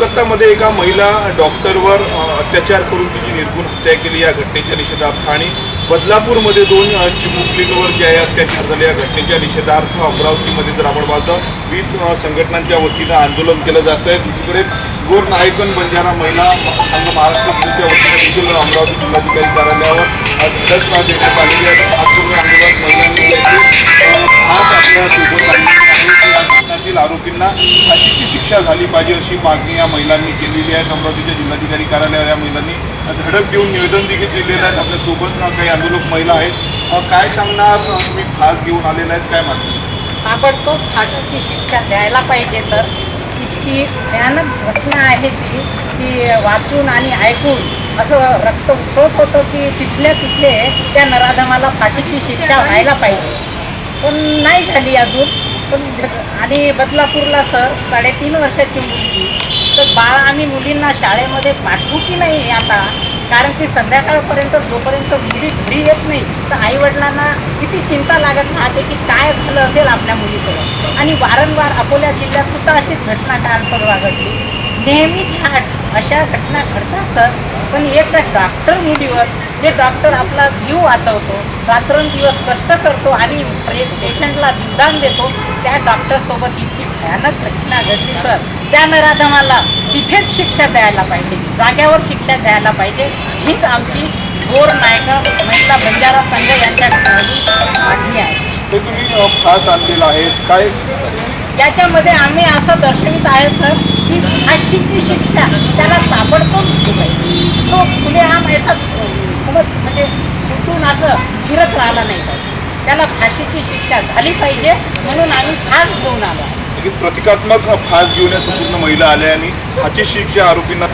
कोलकातामध्ये एका महिला डॉक्टरवर अत्याचार करून तिची निर्गुण हत्या केली या घटनेच्या निषेधार्थ आणि बदलापूरमध्ये 2 चिमुकलींवर जे आहे अत्याचार झाले या घटनेच्या निषेधार्थ अमरावतीमध्ये जर आपण पाहतो विविध संघटनांच्या वतीनं आंदोलन केलं जात आहे। दुसरीकडे गोर नायकन बंजारा महिला संघ महाराष्ट्र विरुद्धच्या वतीनं देखील अमरावती जिल्हाधिकारी कार्यालयावर धडक देण्यात आलेली आहे। आंदोलन महिलांनी खास आपल्या सोबत घटनातील आरोपींना फाशीची शिक्षा झाली पाहिजे अशी मागणी या महिलांनी केलेली आहे। अमरावतीच्या जिल्हाधिकारी कार्यालयावर या महिलांनी धडक देऊन निवेदन देखील दिलेलं आहे। आपल्यासोबत काही आंदोलक महिला आहेत, काय सांगणार? तुम्ही फास घेऊन आलेला आहेत, काय मागणी? ताबडतोब फाशीची शिक्षा द्यायला पाहिजे सर। इतकी भयानक घटना आहे ती वाचून आणि ऐकून असं रक्त उसळत होतं की तिथल्या तिथे त्या नराधमाला फाशीची शिक्षा व्हायला पाहिजे, पण नाही झाली अजून। पण आणि बदलापूरला सर 3.5 वर्षाची मुलगी, तर बाळा आम्ही मुलींना शाळेमध्ये पाठवू की नाही आता? कारण की संध्याकाळपर्यंत जोपर्यंत मुली घरी येत नाही तर आईवडिलांना किती चिंता लागत राहते की काय झालं असेल आपल्या मुलीसोबत। आणि वारंवार अकोला जिल्ह्यात सुद्धा अशीच घटना काल परवा घडली। नेहमीच अशा घटना घडतात सर, पण एक डॉक्टर मुलीवर, जे डॉक्टर आपला जीव वाचवतो, रात्रंदिवस कष्ट करतो आणि पेशंटला जीवदान देतो, त्या डॉक्टरसोबत इतकी भयानक घटना घडली सर। त्या नराधमाला तिथेच शिक्षा द्यायला पाहिजे, जाग्यावर शिक्षा द्यायला पाहिजे, हीच आमची गोर नायका महिला बंजारा संघ यांच्याकडून मागणी आहे। ते तुम्ही फास आणलेला आहे, काय याच्यामध्ये आम्ही असं दर्शवित आहे सर की फाशीची शिक्षा त्याला ताबडतोब दिली पाहिजे। तो खुलेआम याचा म्हणजे सुटून असं फिरत राहिला नाही पाहिजे, त्याला फाशीची शिक्षा झाली पाहिजे, म्हणून आम्ही फास घेऊन आलो। प्रतिकात्मक फास घेऊन या संपूर्ण महिला आल्या आणि फाशी शिक्षा आरोपींना